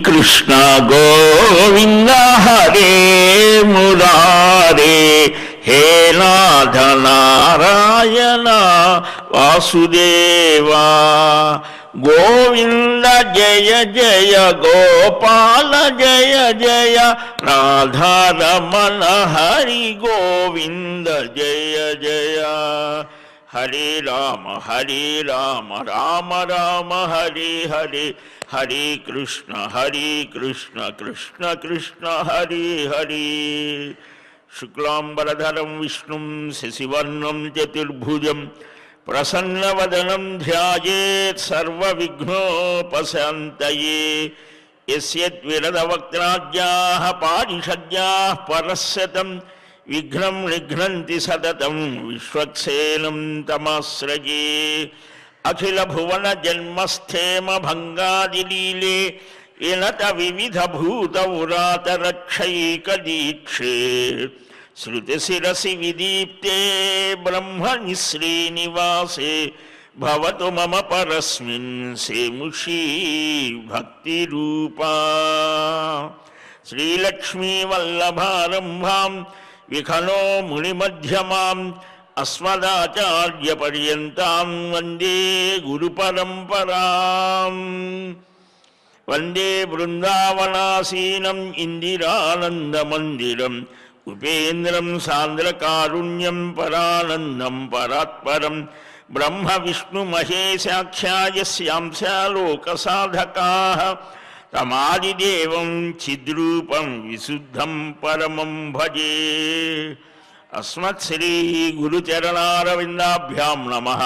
కృష్ణ గోవింద హరే మురారే హే నాథ నారాయణ వాసుదేవా గోవింద జయ జయ గోపాల జయ జయ రాధారమణ హరి గోవింద జయ జయ హరే రామ రామ రామ హరే హరే హరే కృష్ణ కృష్ణ కృష్ణ హరే హరే శుక్లాంబరధరం విష్ణుం శశివర్ణం చతుర్భుజం ప్రసన్నవదనం ధ్యాయేత్ సర్వవిఘ్నోపశాంతయే యస్యద్విరదవక్త్రాజ్యాః పారిషద్యాః పరస్యతం విఘ్నం నిఘ్నంతి సతతం విశ్వక్సేనం తమాశ్రయే అఖిల భువన జన్మస్థేమ భంగాదిలీలే వినత వివిధ భూత ఉరాత రక్షైక దీక్షే శృతి శిరసి విదీప్తే బ్రహ్మణి శ్రీనివాసే భవతు మమ పరస్మిన్ సేముషీ భక్తి రూపా శ్రీలక్ష్మీ వల్లభారంభాం విఖనో మునిమధ్యమాం అస్మదాచార్య పర్యంతాం వందే గురు పరంపరాం వందే బృందావనాసీనం ఇందిరానందమందిరం ఉపేంద్రం సాంద్రకారుణ్యం పరానందం పరాత్పరం బ్రహ్మ విష్ణు మహేశాఖ్యాయస్యాంశాలోకసాధకాః తమాదిదేవం చిద్రూపం విశుద్ధం పరమం భజే అస్మత్శ్రీ గురుచరణారవిందాభ్యాం నమః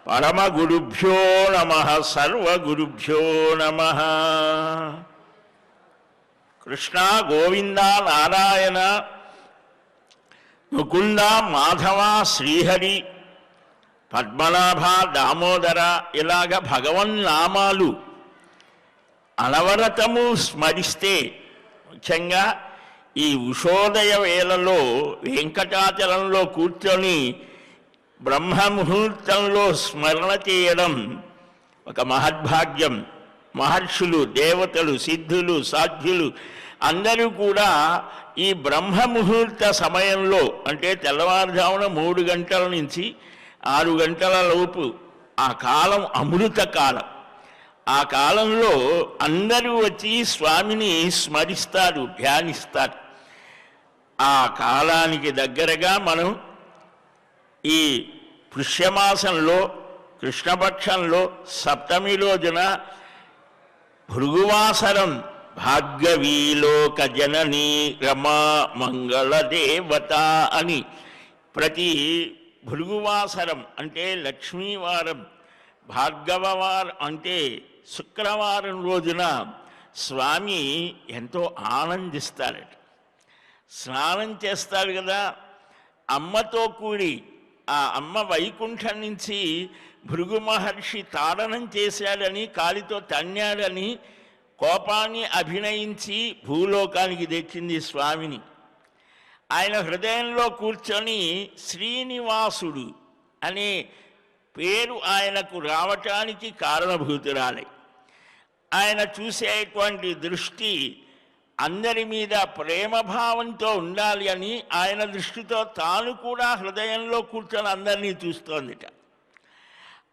పరమగురుభ్యో నమః సర్వగురుభ్యో నమః కృష్ణ గోవింద నారాయణ ముకుంద మాధవ శ్రీహరి పద్మనాభ దామోదర ఇలాగ భగవన్నామాలు అనవరతము స్మరిస్తే ముఖ్యంగా ఈ ఉషోదయ వేళలో వెంకటాచలంలో కూర్చొని బ్రహ్మముహూర్తంలో స్మరణ చేయడం ఒక మహద్భాగ్యం. మహర్షులు, దేవతలు, సిద్ధులు, సాధ్యులు అందరూ కూడా ఈ బ్రహ్మముహూర్త సమయంలో అంటే తెల్లవారుజామున 3 గంటల నుంచి 6 గంటల లోపు ఆ కాలం అమృత కాలం. ఆ కాలంలో అందరూ వచ్చి స్వామిని స్మరిస్తారు, ధ్యానిస్తారు. ఆ కాలానికి దగ్గరగా మనం ఈ పుష్యమాసంలో కృష్ణపక్షంలో సప్తమి రోజున భృగువాసరం భార్గవీలోక జననీ రమా మంగళదేవత అని ప్రతి భృగువాసరం అంటే లక్ష్మీవారం, భార్గవవారం అంటే శుక్రవారం రోజున స్వామి ఎంతో ఆనందిస్తారట. స్నానం చేస్తారు కదా, అమ్మతో కూడి ఆ అమ్మ వైకుంఠం నుంచి భృగు మహర్షి తాడనం చేశాడని, కాలితో తన్నాడని కోపాన్ని అభినయించి భూలోకానికి తెచ్చింది స్వామిని. ఆయన హృదయంలో కూర్చొని శ్రీనివాసుడు అనే పేరు ఆయనకు రావటానికి కారణభూతురాలై. ఆయన చూసేటువంటి దృష్టి అందరి మీద ప్రేమభావంతో ఉండాలి అని ఆయన దృష్టితో తాను కూడా హృదయంలో కూర్చొని అందరినీ చూస్తోందిట.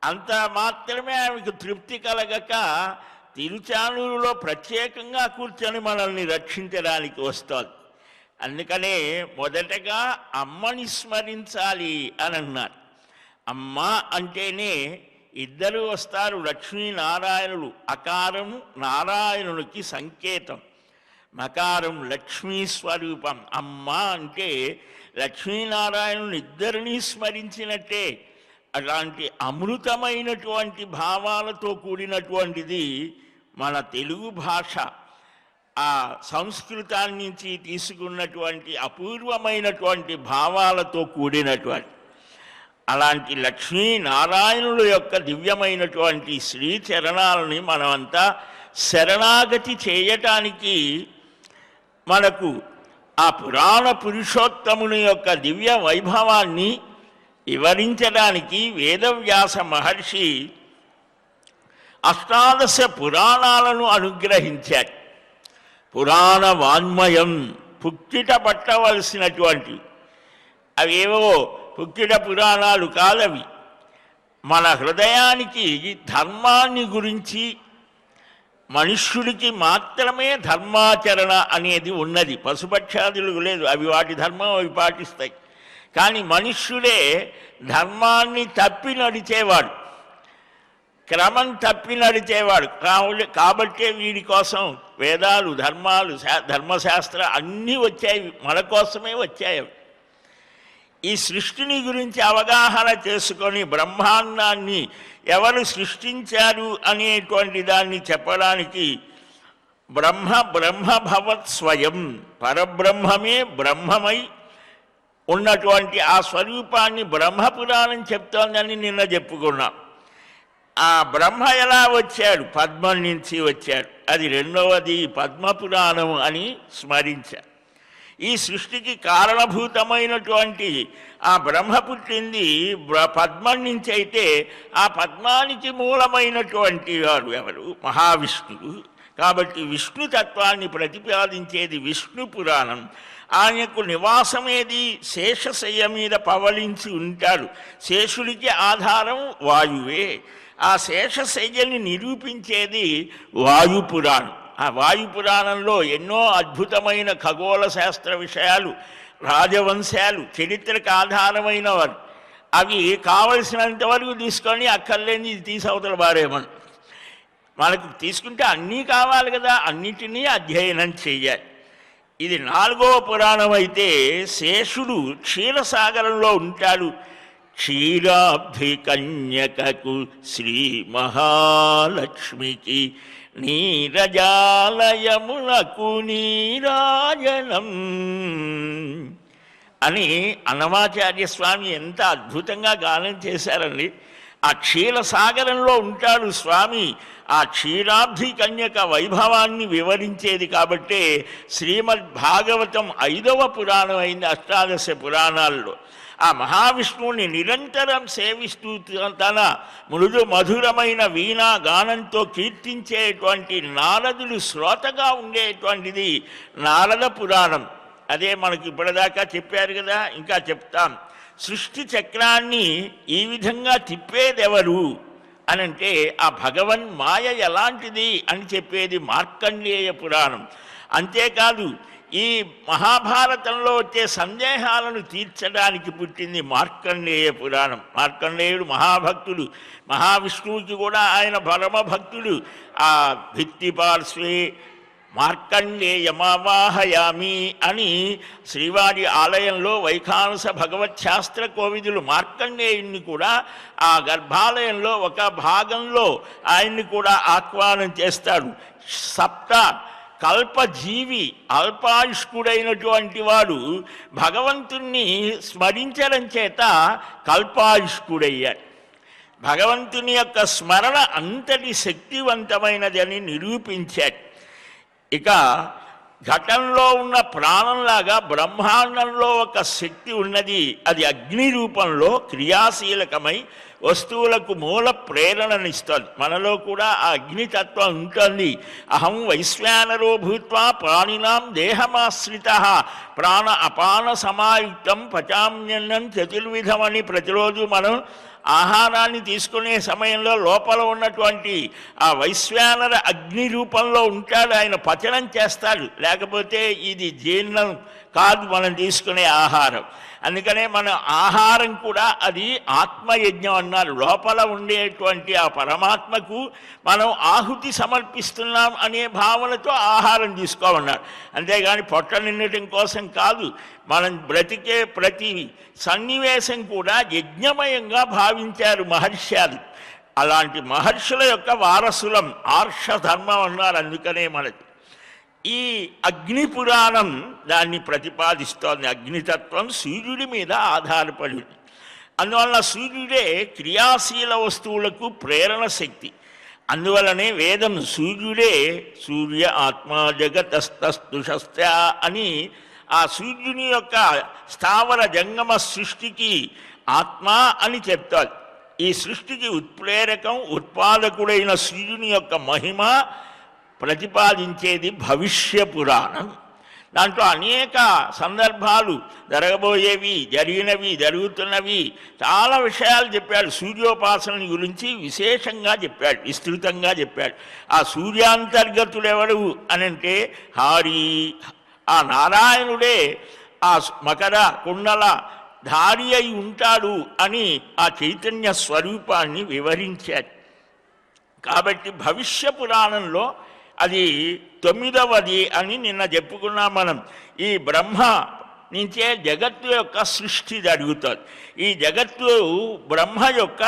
అంత మాత్రమే ఆమెకు తృప్తి కలగక తిరుచానూరులో ప్రత్యేకంగా కూర్చొని మనల్ని రక్షించడానికి వస్తోంది. అందుకనే మొదటగా అమ్మని స్మరించాలి అని అన్నారు. అమ్మ అంటేనే ఇద్దరు వస్తారు, లక్ష్మీనారాయణులు. అకారము నారాయణునికి సంకేతం, మకారం లక్ష్మీ స్వరూపం. అమ్మ అంటే లక్ష్మీనారాయణుని ఇద్దరినీ స్మరించినట్టే. అలాంటి అమృతమైనటువంటి భావాలతో కూడినటువంటిది మన తెలుగు భాష. ఆ సంస్కృతాన్ని నుంచి తీసుకున్నటువంటి అపూర్వమైనటువంటి భావాలతో కూడినటువంటి అలాంటి లక్ష్మీనారాయణుల యొక్క దివ్యమైనటువంటి శ్రీచరణాలని మనమంతా శరణాగతి చేయటానికి మనకు ఆ పురాణ పురుషోత్తముని యొక్క దివ్య వైభవాన్ని వివరించడానికి వేదవ్యాస మహర్షి అష్టాదశ పురాణాలను అనుగ్రహించారు. పురాణ వాన్మయం, పుక్కిట పట్టవలసినటువంటి, అవేవో పుక్కిట పురాణాలు కాదవి. మన హృదయానికి ధర్మాన్ని గురించి, మనుష్యుడికి మాత్రమే ధర్మాచరణ అనేది ఉన్నది, పశుపక్షాదులకు లేదు. అవి వాటి ధర్మం అవి పాటిస్తాయి. కానీ మనుష్యుడే ధర్మాన్ని తప్పి నడిచేవాడు, క్రమం తప్పి నడిచేవాడు. కాబట్టే వీడి కోసం వేదాలు, ధర్మాలు, ధర్మశాస్త్ర అన్నీ వచ్చాయి, మన కోసమే వచ్చాయి. ఈ సృష్టిని గురించి అవగాహన చేసుకొని బ్రహ్మాండాన్ని ఎవరు సృష్టించారు అనేటువంటి దాన్ని చెప్పడానికి బ్రహ్మభవత్ స్వయం, పరబ్రహ్మమే బ్రహ్మమై ఉన్నటువంటి ఆ స్వరూపాన్ని బ్రహ్మపురాణం చెప్తోందని నిన్న చెప్పుకున్నాం. ఆ బ్రహ్మ ఎలా వచ్చాడు? పద్మం నుంచి వచ్చాడు. అది రెండవది పద్మపురాణం అని స్మరించారు. ఈ సృష్టికి కారణభూతమైనటువంటి ఆ బ్రహ్మ పుట్టింది పద్మం నుంచి అయితే, ఆ పద్మానికి మూలమైనటువంటి వాడు ఎవరు? మహావిష్ణువు. కాబట్టి విష్ణుతత్వాన్ని ప్రతిపాదించేది విష్ణు పురాణం. ఆయనకు నివాసమేది? శేషశయ్య మీద పవలించి ఉంటాడు. శేషుడికి ఆధారం వాయువే. ఆ శేషశయ్యని నిరూపించేది వాయుపురాణం. ఆ వాయుపురాణంలో ఎన్నో అద్భుతమైన ఖగోళ శాస్త్ర విషయాలు, రాజవంశాలు, చరిత్రకు ఆధారమైనవారు. అవి కావలసినంత వరకు తీసుకొని అక్కర్లేని తీసవతల బారేమని. మనకు తీసుకుంటే అన్నీ కావాలి కదా, అన్నిటినీ అధ్యయనం చెయ్యాలి. ఇది 4వ పురాణం అయితే శేషుడు క్షీరసాగరంలో ఉంటాడు. క్షీరాబ్ధి కన్యకకు శ్రీ మహాలక్ష్మికి నీరజాలయములకు నీరాజనం అని అన్నమాచార్య స్వామి ఎంత అద్భుతంగా గానం చేశారండి. ఆ క్షీరసాగరంలో ఉంటాడు స్వామి. ఆ క్షీరాబ్ధి కన్యక వైభవాన్ని వివరించేది కాబట్టే శ్రీమద్ భాగవతం 5వ పురాణం అయింది అష్టాదశ పురాణాల్లో. ఆ మహావిష్ణువుని నిరంతరం సేవిస్తూ తన మృదు మధురమైన వీణా గానంతో కీర్తించేటువంటి నారదుడు శ్రోతగా ఉండేటువంటిది నారద పురాణం. అదే మనకి ఇప్పటిదాకా చెప్పారు కదా, ఇంకా చెప్తాం. సృష్టి చక్రాన్ని ఈ విధంగా తిప్పేదెవరు అనంటే ఆ భగవన్ మాయ ఎలాంటిది అని చెప్పేది మార్కండేయ పురాణం. అంతేకాదు ఈ మహాభారతంలో వచ్చే సందేహాలను తీర్చడానికి పుట్టింది మార్కండేయ పురాణం. మార్కండేయుడు మహాభక్తుడు, మహావిష్ణువుకి కూడా ఆయన పరమభక్తుడు. ఆ భిత్తిపార్శ్వే మార్కండేయమావాహయామి అని శ్రీవారి ఆలయంలో వైఖానస భగవత్ శాస్త్ర కోవిదులు మార్కండేయుణ్ణి కూడా ఆ గర్భాలయంలో ఒక భాగంలో ఆయన్ని కూడా ఆహ్వానం చేస్తాడు. సప్త కల్పజీవి, అల్పాయుష్కుడైనటువంటి వాడు భగవంతుణ్ణి స్మరించడం చేత కల్పాయుష్కుడయ్యాడు. భగవంతుని యొక్క స్మరణ అంతటి శక్తివంతమైనది అని నిరూపించాడు. ఇక ఘటంలో ఉన్న ప్రాణంలాగా బ్రహ్మాండంలో ఒక శక్తి ఉన్నది. అది అగ్ని రూపంలో క్రియాశీలకమై వస్తువులకు మూల ప్రేరణనిస్తుంది. మనలో కూడా ఆ అగ్నితత్వం ఉంటుంది. అహం వైశ్వానరో భూత్వా ప్రాణినాం దేహమాశ్రిత ప్రాణ అపాన సమాయుక్తం పచామ్యన్నం చతుర్విధమని ప్రతిరోజు మనం ఆహారాన్ని తీసుకునే సమయంలో లోపల ఉన్నటువంటి ఆ వైశ్వానర అగ్ని రూపంలో ఉంటాడు. ఆయన పచనం చేస్తాడు, లేకపోతే ఇది జీర్ణం కాదు మనం తీసుకునే ఆహారం. అందుకనే మన ఆహారం కూడా అది ఆత్మయజ్ఞం అన్నారు. లోపల ఉండేటువంటి ఆ పరమాత్మకు మనం ఆహుతి సమర్పిస్తున్నాం అనే భావనతో ఆహారం తీసుకోమన్నారు. అంతేగాని పొట్ట నిండటం కోసం కాదు. మనం బ్రతికే ప్రతి సన్నివేశం కూడా యజ్ఞమయంగా భావించారు మహర్షులు. అలాంటి మహర్షుల యొక్క వారసులం, ఆర్షధర్మం అన్నారు. అందుకనే మనకి ఈ అగ్ని పురాణం దాన్ని ప్రతిపాదిస్తోంది. అగ్నితత్వం సూర్యుడి మీద ఆధారపడి ఉంది. అందువలన సూర్యుడే క్రియాశీల వస్తువులకు ప్రేరణ శక్తి. అందువలనే వేదం సూర్యుడే సూర్య ఆత్మ జగతస్తస్తుషస్త అని ఆ సూర్యుని యొక్క స్థావర జంగమ సృష్టికి ఆత్మ అని చెప్తారు. ఈ సృష్టికి ఉత్ప్రేరకం, ఉత్పాదకుడైన సూర్యుని యొక్క మహిమ ప్రతిపాదించేది భవిష్య పురాణం. దాంట్లో అనేక సందర్భాలు, జరగబోయేవి, జరిగినవి, జరుగుతున్నవి, చాలా విషయాలు చెప్పాడు. సూర్యోపాసన గురించి విశేషంగా చెప్పాడు, విస్తృతంగా చెప్పాడు. ఆ సూర్యాంతర్గతుడు ఎవడు అని అంటే హారి, ఆ నారాయణుడే ఆ మకర కుండల ధారి అయి ఉంటాడు అని ఆ చైతన్య స్వరూపాన్ని వివరించాడు. కాబట్టి భవిష్య పురాణంలో అది 9వది అని నిన్న చెప్పుకున్నాం మనం. ఈ బ్రహ్మ నుంచే జగత్తు యొక్క సృష్టి జరుగుతుంది. ఈ జగత్తు బ్రహ్మ యొక్క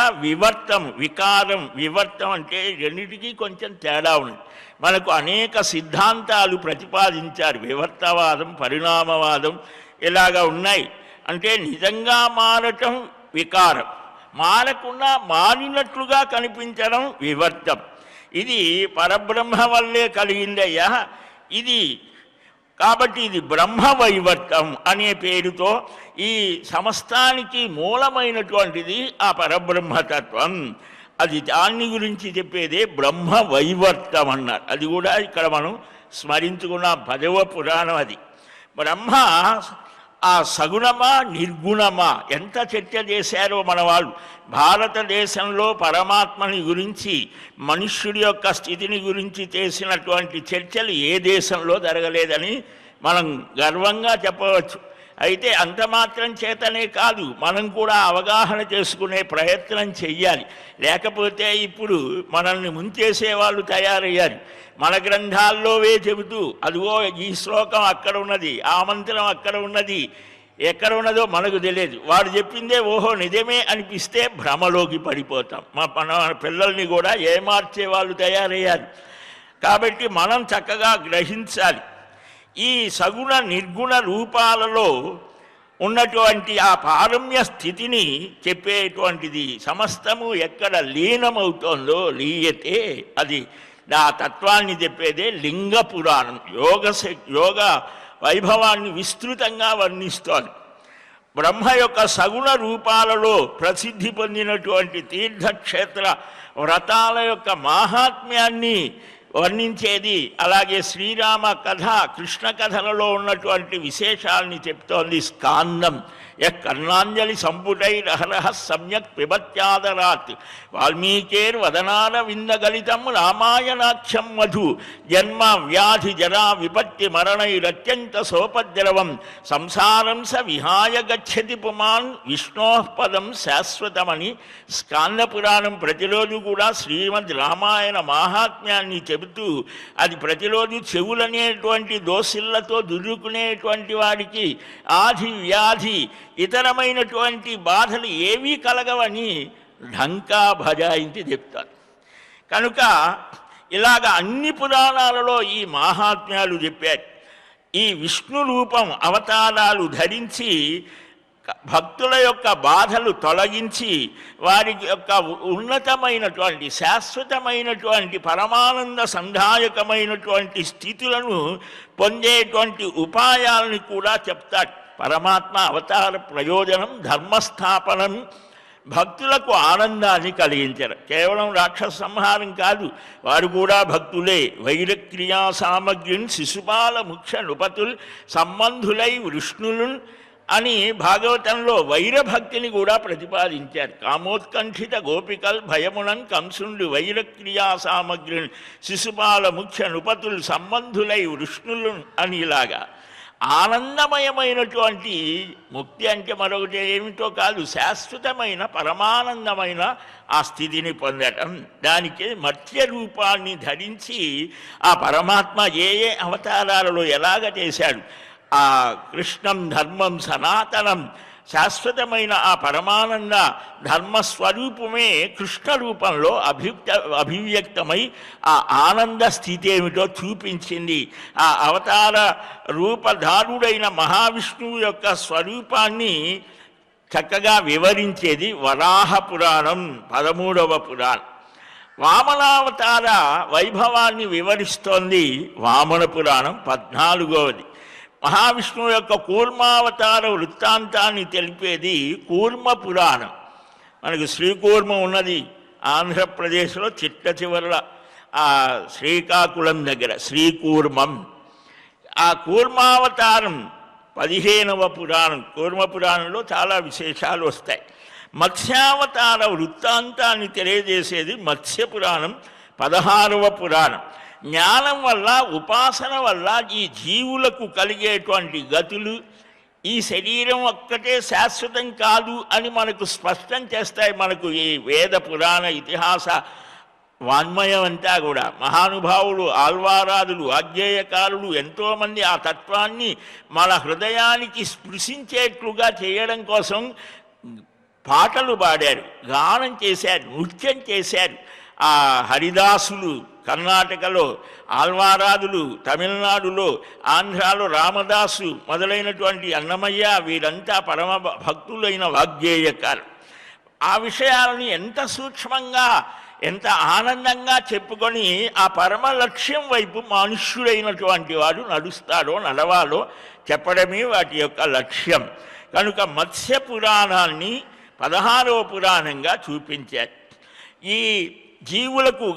వికారం. వివర్తం అంటే రెండింటికి కొంచెం తేడా ఉంది. మనకు అనేక సిద్ధాంతాలు ప్రతిపాదించారు. వివర్తవాదం, పరిణామవాదం ఇలాగా ఉన్నాయి. అంటే నిజంగా మారటం వికారం, మారకుండా మారినట్లుగా కనిపించడం వివర్తం. ఇది పరబ్రహ్మ వల్లే కలిగిందయ్యా ఇది. కాబట్టి ఇది బ్రహ్మ వైవర్తం అనే పేరుతో ఈ సమస్తానికి మూలమైనటువంటిది ఆ పరబ్రహ్మతత్వం. అది దాన్ని గురించి చెప్పేదే బ్రహ్మ వైవర్తం అన్నారు. అది కూడా ఇక్కడ మనం స్మరించుకున్న 10వ పురాణం. అది బ్రహ్మ ఆ సగుణమా నిర్గుణమా ఎంత చర్చ చేశారో మన వాళ్ళు. భారతదేశంలో పరమాత్మని గురించి, మనుష్యుడి యొక్క స్థితిని గురించి చేసినటువంటి చర్చలు ఏ దేశంలో జరగలేదని మనం గర్వంగా చెప్పవచ్చు. అయితే అంత మాత్రం చేతనే కాదు, మనం కూడా అవగాహన చేసుకునే ప్రయత్నం చెయ్యాలి. లేకపోతే ఇప్పుడు మనల్ని ముంచేసే వాళ్ళు తయారయ్యారు. మన గ్రంథాల్లోవే చెబుతూ అదిగో ఈ శ్లోకం అక్కడ ఉన్నది, ఆ మంత్రం అక్కడ ఉన్నది, ఎక్కడ ఉన్నదో మనకు తెలియదు. వాడు చెప్పిందే ఓహో నిజమే అనిపిస్తే భ్రమలోకి పడిపోతాం. మన పిల్లల్ని కూడా ఏమార్చే వాళ్ళు తయారయ్యారు. కాబట్టి మనం చక్కగా గ్రహించాలి. ఈ సగుణ నిర్గుణ రూపాలలో ఉన్నటువంటి ఆ పారమ్య స్థితిని చెప్పేటువంటిది. సమస్తము ఎక్కడ లీనమవుతోందో లీయతే, అది ఆ తత్వాన్ని చెప్పేదే లింగ పురాణం. యోగ వైభవాన్ని విస్తృతంగా వర్ణిస్తోంది. బ్రహ్మ యొక్క సగుణ రూపాలలో ప్రసిద్ధి పొందినటువంటి తీర్థక్షేత్ర వ్రతాల యొక్క మాహాత్మ్యాన్ని వర్ణించేది. అలాగే శ్రీరామ కథ, కృష్ణ కథలలో ఉన్నటువంటి విశేషాలని చెప్తోంది స్కాందం. కర్ణాంజలి సంపుటైరహరహ సమ్యక్ పిబత్యాదరాత్ వాల్మీకేర్ వదనార విందగలితం రామాయణాఖ్యం మధు జన్మ వ్యాధి జరా విపత్తి మరణైరత్యంత సోపద్రవం సంసారం స విహాయ గచ్చతి పుమాన్ విష్ణోపదం శాశ్వతమని స్కాంద పురాణం ప్రతిరోజు కూడా శ్రీమద్ రామాయణ మాహాత్మ్యాన్ని చెబుతూ అది ప్రతిరోజు చెవులనేటువంటి దోసిళ్లతో దుర్రుకునేటువంటి వాడికి ఆది వ్యాధి ఇతరమైనటువంటి బాధలు ఏవీ కలగవని ఢంకా భజాయించి చెప్తారు. కనుక ఇలాగ అన్ని పురాణాలలో ఈ మహాత్మ్యాలు చెప్పారు. ఈ విష్ణు రూపం అవతారాలు ధరించి భక్తుల యొక్క బాధలు తొలగించి వారి యొక్క ఉన్నతమైనటువంటి శాశ్వతమైనటువంటి పరమానంద సంధాయకమైనటువంటి స్థితులను పొందేటువంటి ఉపాయాలని కూడా చెప్తాడు. పరమాత్మ అవతార ప్రయోజనం ధర్మస్థాపనం, భక్తులకు ఆనందాన్ని కలిగించరు. కేవలం రాక్షస సంహారం కాదు, వారు కూడా భక్తులే. వైరక్రియా సామగ్రిన్ శిశుపాల ముఖ్య నృపతుల్ సంబంధులై విష్ణులు అని భాగవతంలో వైరభక్తిని కూడా ప్రతిపాదించారు. కామోత్కంఠిత గోపికల్ భయమునన్ కంసుండు వైరక్రియా సామగ్రిన్ శిశుపాల ముఖ్య నృపతుల్ సంబంధులై విష్ణులు అని ఇలాగా ఆనందమయమైనటువంటి ముక్తి అంటే మరొకటి ఏమిటో కాదు, శాశ్వతమైన పరమానందమైన ఆ స్థితిని పొందటం. దానికి మత్స్య రూపాన్ని ధరించి ఆ పరమాత్మ ఏ ఏ అవతారాలలో ఎలాగ చేశాడు, ఆ కృష్ణం ధర్మం సనాతనం శాశ్వతమైన ఆ పరమానంద ధర్మస్వరూపమే కృష్ణ రూపంలో అభివ్యక్తమై ఆ ఆనంద స్థితి ఏమిటో చూపించింది. ఆ అవతార రూపధారుడైన మహావిష్ణువు యొక్క స్వరూపాన్ని చక్కగా వివరించేది వరాహ పురాణం, 13వ పురాణం. వామనావతార వైభవాన్ని వివరిస్తోంది వామన పురాణం, 14వది. మహావిష్ణువు యొక్క కూర్మావతార వృత్తాంతాన్ని తెలిపేది కూర్మ పురాణం. మనకు శ్రీకూర్మ ఉన్నది ఆంధ్రప్రదేశ్లో చిట్ట చివరల. ఆ శ్రీకాకుళం దగ్గర శ్రీకూర్మం. ఆ కూర్మావతారం 15వ పురాణం. కూర్మ పురాణంలో చాలా విశేషాలు వస్తాయి. మత్స్యావతార వృత్తాంతాన్ని తెలియజేసేది మత్స్య పురాణం 16వ పురాణం. జ్ఞానం వల్ల, ఉపాసన వల్ల ఈ జీవులకు కలిగేటువంటి గతులు, ఈ శరీరం ఒక్కటే శాశ్వతం కాదు అని మనకు స్పష్టం చేస్తాయి. మనకు ఈ వేద పురాణ ఇతిహాస వాన్మయం అంతా కూడా మహానుభావులు, ఆల్వారాదులు, ఆజ్ఞేయకారులు ఎంతోమంది ఆ తత్వాన్ని మన హృదయానికి స్పృశించేట్లుగా చేయడం కోసం పాటలు పాడారు, గానం చేశారు, నృత్యం చేశారు. ఆ హరిదాసులు కర్ణాటకలో, ఆల్వారాదులు తమిళనాడులో, ఆంధ్రాలో రామదాసు మొదలైనటువంటి అన్నమయ్య వీరంతా పరమ భక్తులైన వాగ్గేయకారు. ఆ విషయాలను ఎంత సూక్ష్మంగా, ఎంత ఆనందంగా చెప్పుకొని ఆ పరమ లక్ష్యం వైపు మనుష్యుడైనటువంటి వాడు నడుస్తాడో నడవాలో చెప్పడమే వాటి యొక్క లక్ష్యం. కనుక మత్స్య పురాణాన్ని 16వ పురాణంగా చూపించారు. ఈ జీవులకు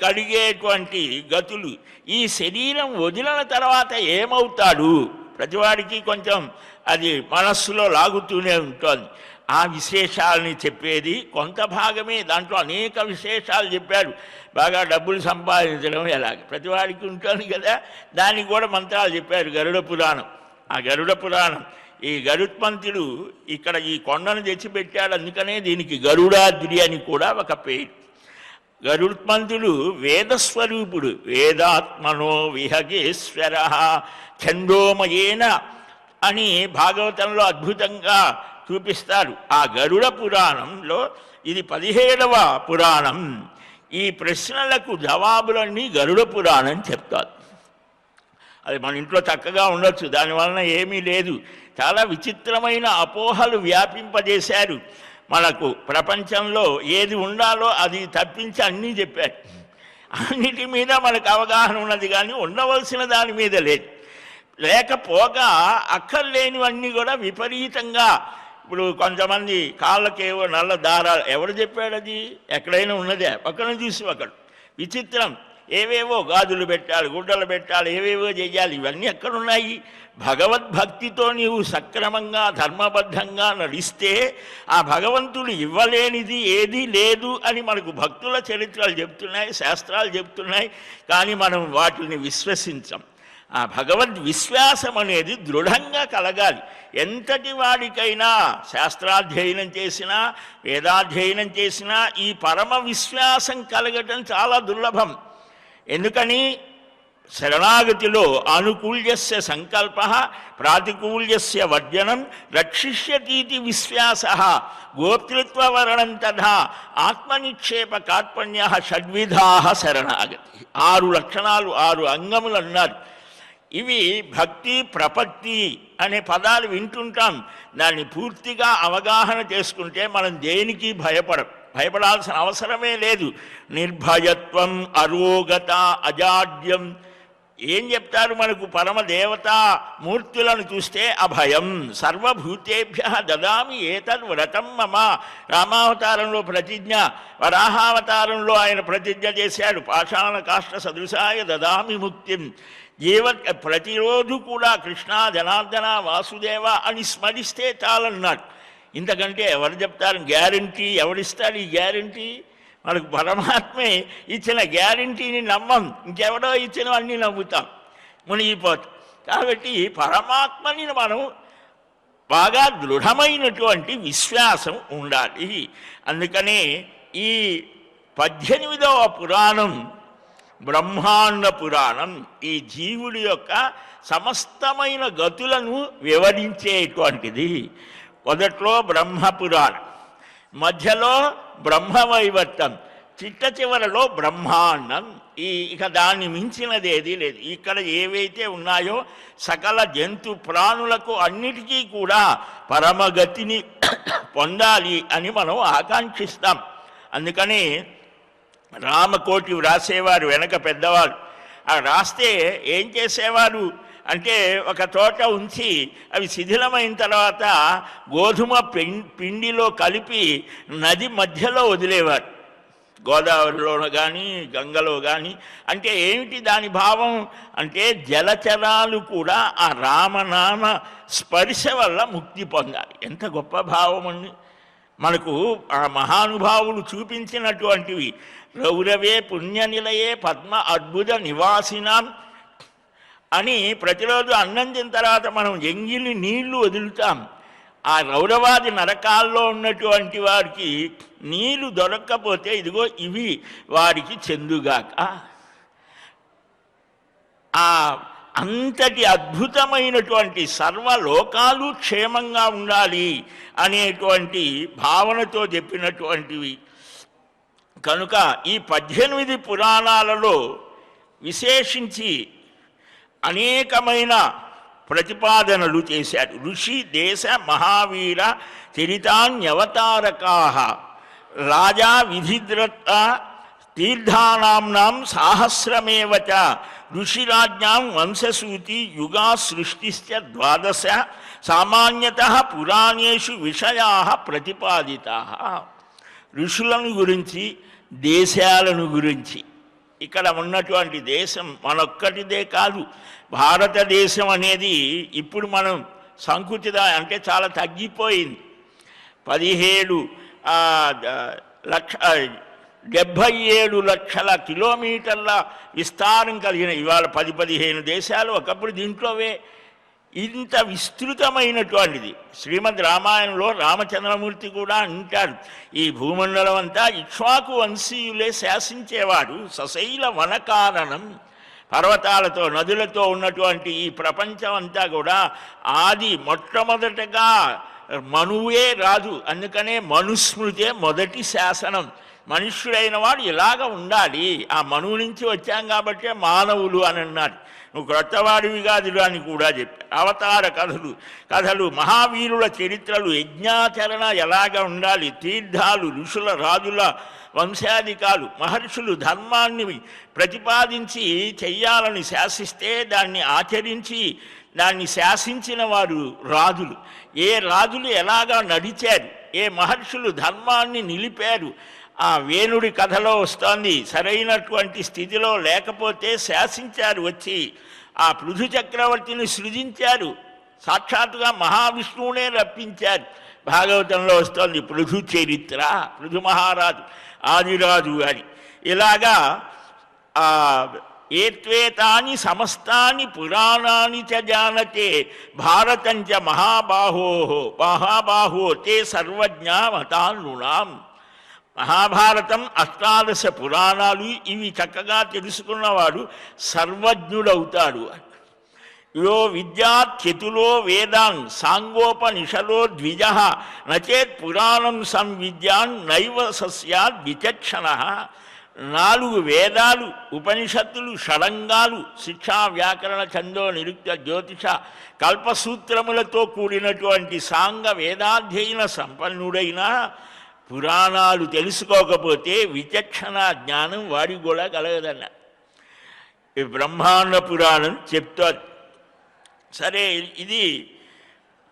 కలిగేటువంటి గతులు, ఈ శరీరం వదిలిన తర్వాత ఏమవుతాడు, ప్రతివాడికి కొంచెం అది మనస్సులో లాగుతూనే ఉంటుంది. ఆ విశేషాలని చెప్పేది కొంత భాగమే. దాంట్లో అనేక విశేషాలు చెప్పారు. బాగా డబ్బులు సంపాదించడం ఎలాగ ప్రతివాడికి ఉంటుంది కదా, దానికి కూడా మంత్రాలు చెప్పారు. గరుడ పురాణం. ఆ గరుడ పురాణం, ఈ గరుత్మంతుడు ఇక్కడ ఈ కొండను తెచ్చిపెట్టాడు, అందుకనే దీనికి గరుడాద్రి అని కూడా ఒక పేరు. గరుత్మంతుడు వేదస్వరూపుడు. వేదాత్మనో విహగేశ్వర ఛందోమయేన అని భాగవతంలో అద్భుతంగా చూపిస్తారు. ఆ గరుడ పురాణంలో ఇది 17వ పురాణం. ఈ ప్రశ్నలకు జవాబులన్నీ గరుడ పురాణం చెప్తారు. అది మన ఇంట్లో చక్కగా ఉండొచ్చు, దానివలన ఏమీ లేదు. చాలా విచిత్రమైన అపోహలు వ్యాపింపజేశారు. మనకు ప్రపంచంలో ఏది ఉండాలో అది తప్పించి అన్నీ చెప్పారు. అన్నిటి మీద మనకు అవగాహన ఉన్నది, కానీ ఉండవలసిన దాని మీద లేదు. లేకపోగా అక్కర్లేనివన్నీ కూడా విపరీతంగా. ఇప్పుడు కొంతమంది కాళ్ళకేవో నల్ల దారాలు, ఎవరు చెప్పాడు అది? ఎక్కడైనా ఉన్నదే, పక్కన చూసి ఒకడు. విచిత్రం, ఏవేవో గాజులు పెట్టాలి, గుడ్డలు పెట్టాలి, ఏవేవో చేయాలి. ఇవన్నీ ఎక్కడున్నాయి? భగవద్భక్తితో నీవు సక్రమంగా ధర్మబద్ధంగా నడిస్తే ఆ భగవంతుడు ఇవ్వలేనిది ఏదీ లేదు అని మనకు భక్తుల చరిత్రలు చెప్తున్నాయి, శాస్త్రాలు చెప్తున్నాయి. కానీ మనం వాటిని విశ్వసించం. ఆ భగవద్ విశ్వాసం అనేది దృఢంగా కలగాలి. ఎంతటి వాడికైనా శాస్త్రాధ్యయనం చేసినా, వేదాధ్యయనం చేసినా ఈ పరమ విశ్వాసం కలగటం చాలా దుర్లభం. ఎందుకని? శరణాగతిలో అనుకూల్యస్య సంకల్ప ప్రాతికూల్యస్య వర్జనం రక్షిష్యతీతి విశ్వాస గోప్తృత్వవరణం తథా ఆత్మనిక్షేప కార్పణ్య షడ్విధా శరణాగతి. 6 లక్షణాలు, 6 అంగములు అన్నారు. ఇవి భక్తి, ప్రపత్తి అనే పదాలు వింటుంటాం. దాన్ని పూర్తిగా అవగాహన చేసుకుంటే మనం దేనికి భయపడాల్సిన అవసరమే లేదు. నిర్భయత్వం, అరోగత, అజాడ్యం. ఏం చెప్తారు మనకు? పరమదేవతా మూర్తులను చూస్తే అభయం, సర్వభూతేభ్య దదామి ఏతద్ వ్రతం మమ. రామావతారంలో ప్రతిజ్ఞ, వరాహావతారంలో ఆయన ప్రతిజ్ఞ చేశాడు, పాషాణ కాష్ట సదృశాయ దదామి ముక్తిం. ప్రతిరోజు కూడా కృష్ణ, జనార్దన, వాసుదేవ అని స్మరిస్తే చాలన్నాడు. ఇంతకంటే ఎవరు చెప్తారు? గ్యారంటీ ఎవరిస్తాడు ఈ గ్యారంటీ? మనకు పరమాత్మే ఇచ్చిన గ్యారంటీని నమ్మం, ఇంకెవడో ఇచ్చిన అన్నీ నమ్ముతాం, మునిగిపోతాం. కాబట్టి పరమాత్మని మనం బాగా దృఢమైనటువంటి విశ్వాసం ఉండాలి. అందుకనే ఈ 18వ పురాణం బ్రహ్మాండ పురాణం. ఈ జీవుడి యొక్క సమస్తమైన గతులను వివరించేటువంటిది. మొదట్లో బ్రహ్మపురాణం, మధ్యలో బ్రహ్మవైవర్తం, చివరలో బ్రహ్మాండం. ఇక దాన్ని మించినది ఏదీ లేదు. ఇక్కడ ఏవైతే ఉన్నాయో సకల జంతు ప్రాణులకు అన్నిటికీ కూడా పరమగతిని పొందాలి అని మనం ఆకాంక్షిస్తాం. అందుకని రామకోటి వ్రాసేవారు వెనక పెద్దవారు. ఆ రాస్తే ఏం చేసేవారు అంటే, ఒక తోట ఉంచి అవి శిథిలమైన తర్వాత గోధుమ పిండిలో కలిపి నది మధ్యలో వదిలేవారు. గోదావరిలోనూ కానీ గంగలో కానీ. అంటే ఏమిటి దాని భావం అంటే జలచరాలు కూడా ఆ రామనామ స్పర్శ వల్ల ముక్తి పొందాలి. ఎంత గొప్ప భావం అండి మనకు ఆ మహానుభావులు చూపించినటువంటివి. రౌరవే పుణ్యనిలయే పద్మ అద్భుత నివాసినాం అని ప్రతిరోజు అన్నం తిన్న తర్వాత మనం ఎంగిలి నీళ్లు వదులుతాం. ఆ రౌరవాది నరకాల్లో ఉన్నటువంటి వారికి నీళ్లు దొరక్కపోతే ఇదిగో ఇవి వారికి చెందుగాక. ఆ అంతటి అద్భుతమైనటువంటి సర్వలోకాలు క్షేమంగా ఉండాలి అనేటువంటి భావనతో చెప్పినటువంటివి కనుక ఈ 18 పురాణాలలో విశేషించి అనేకమైన ప్రతిపాదనలు చేశారు. ఋషి దేశ మహావీర చరితాన్యవతారకా రాజా విధిద్రత తీర్థానాంనాం సాహస్రమేవచ ఋషిరాజ్ఞాం వంశసూతి యుగా సృష్టిశ్చ ద్వాదశ సామాన్యతః పురాణేషు విషయాః ప్రతిపాదితాః. ఋషులను గురించి దేశాలను గురించి ఇక్కడ ఉన్నటువంటి దేశం మనొక్కటిదే కాదు. భారతదేశం అనేది ఇప్పుడు మనం సంకుచిత అంటే చాలా తగ్గిపోయింది. 77 లక్షల కిలోమీటర్ల విస్తారం కలిగిన ఇవాళ 10-15 దేశాలు. ఒకప్పుడు దీంట్లోవే ఇంత విస్తృతమైనటువంటిది. శ్రీమద్ రామాయణంలో రామచంద్రమూర్తి కూడా అంటాడు, ఈ భూమండలం అంతా ఇక్ష్వాకు వంశీయులే శాసించేవాడు. సశైల వనకారణం, పర్వతాలతో నదులతో ఉన్నటువంటి ఈ ప్రపంచం అంతా కూడా ఆది మొట్టమొదటగా మనువే రాజు. అందుకనే మనుస్మృతే మొదటి శాసనం. మనుష్యుడైన వాడు ఇలాగ ఉండాలి. ఆ మనువు నుంచి వచ్చాం కాబట్టే మానవులు అని అన్నారు. నువ్వు క్రొత్తవాడివి కాదు అని కూడా చెప్పారు. అవతార కథలు మహావీరుల చరిత్రలు, యజ్ఞాచరణ ఎలాగ ఉండాలి, తీర్థాలు, ఋషుల రాజుల వంశాధికాలు, మహర్షులు ధర్మాన్ని ప్రతిపాదించి చెయ్యాలని శాసిస్తే దాన్ని ఆచరించి దాన్ని శాసించిన వారు రాజులు. ఏ రాజులు ఎలాగా నడిచారు, ఏ మహర్షులు ధర్మాన్ని నిలిపారు. ఆ వేణుడి కథలో వస్తోంది, సరైనటువంటి స్థితిలో లేకపోతే శాసించారు, వచ్చి ఆ పృథు చక్రవర్తిని సృజించారు. సాక్షాత్తుగా మహావిష్ణువునే రప్పించారు. భాగవతంలో వస్తోంది పృథు చరిత్ర, పృథు మహారాజు ఆదిరాజు అని. ఇలాగా ఏత్వేతాని సమస్తాని పురాణాని చ జానతే భారతంచ మహాబాహో తే సర్వజ్ఞామతానృణాం. మహాభారతం 18 పురాణాలు ఇవి చక్కగా తెలుసుకున్నవాడు సర్వజ్ఞుడవుతాడు. యో విద్యాత్యతులో వేదాన్ సాంగోపనిషదో ద్విజ నచేత్ పురాణం సంవిద్యాన్ నైవ సస్యాద్ విచక్షణ. 4 వేదాలు, ఉపనిషత్తులు, షడంగాలు, శిక్షా వ్యాకరణ ఛందో నిరుక్త జ్యోతిష కల్పసూత్రములతో కూడినటువంటి సాంగ వేదాధ్యయన సంపన్నుడైన పురాణాలు తెలుసుకోకపోతే విచక్షణ జ్ఞానం వాడికి కూడా కలగదన్న. ఈ బ్రహ్మాండ పురాణం చెప్తోంది. సరే, ఇది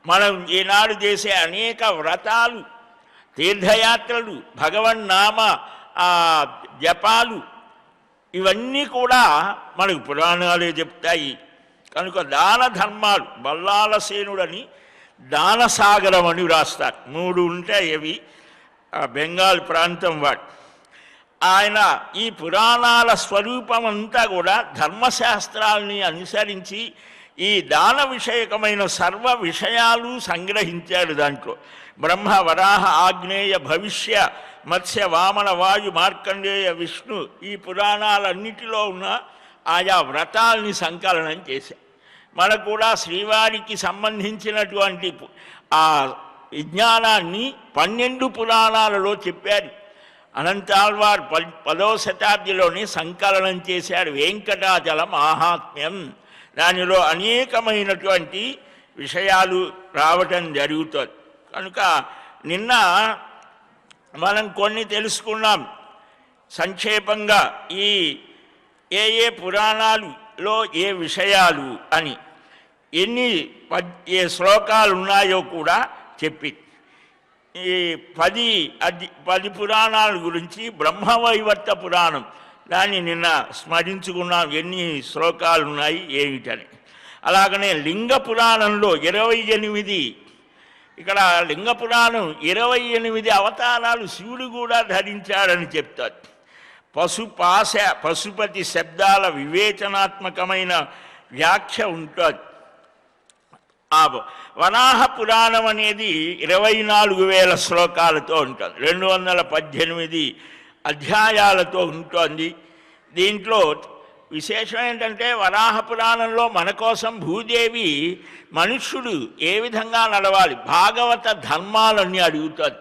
మనం ఈనాడు చేసే అనేక వ్రతాలు, తీర్థయాత్రలు, భగవన్నామ జపాలు ఇవన్నీ కూడా మనకు పురాణాలే చెప్తాయి. కనుక దాన ధర్మాలు, బల్లాలసేనుడని దానసాగరం అని వ్రాస్తారు. 3 ఉంటాయి అవి. బెంగాల్ ప్రాంతం వాడు. ఆయన ఈ పురాణాల స్వరూపం అంతా కూడా ధర్మశాస్త్రాలని అనుసరించి ఈ దాన విషయకమైన సర్వ విషయాలు సంగ్రహించాడు. దాంట్లో బ్రహ్మ, వరాహ, ఆగ్నేయ, భవిష్య, మత్స్య, వామన, వాయు, మార్కండేయ, విష్ణు ఈ పురాణాలన్నిటిలో ఉన్న ఆయా వ్రతాల్ని సంకలనం చేశారు. మనకు కూడా శ్రీవారికి సంబంధించినటువంటి ఆ విజ్ఞానాన్ని 12 పురాణాలలో చెప్పారు. అనంతాళ్వార్ 10వ శతాబ్దిలోనే సంకలనం చేశాడు వెంకటాచల మాహాత్మ్యం. దానిలో అనేకమైనటువంటి విషయాలు రావటం జరుగుతుంది. కనుక నిన్న మనం కొన్ని తెలుసుకున్నాం సంక్షేపంగా, ఈ ఏ పురాణాలులో ఏ విషయాలు అని, ఏ శ్లోకాలు ఉన్నాయో కూడా చెప్పి ఈ 10 పురాణాల గురించి బ్రహ్మవైవర్త పురాణం దాన్ని నిన్న స్మరించుకున్నాం, ఎన్ని శ్లోకాలు ఉన్నాయి ఏమిటని. అలాగనే లింగ పురాణంలో 28, ఇక్కడ లింగ పురాణం 28 అవతారాలు శివుడు కూడా ధరించాడని చెప్తారు. పశుపతి శబ్దాల వివేచనాత్మకమైన వ్యాఖ్య ఉంటుంది. ఆ వరాహ పురాణం అనేది 24,000 శ్లోకాలతో ఉంటుంది, 218 అధ్యాయాలతో ఉంటుంది. దీంట్లో విశేషం ఏంటంటే వరాహ పురాణంలో మన కోసం భూదేవి మనుష్యుడు ఏ విధంగా నడవాలి, భాగవత ధర్మాలన్నీ అడుగుతుంది.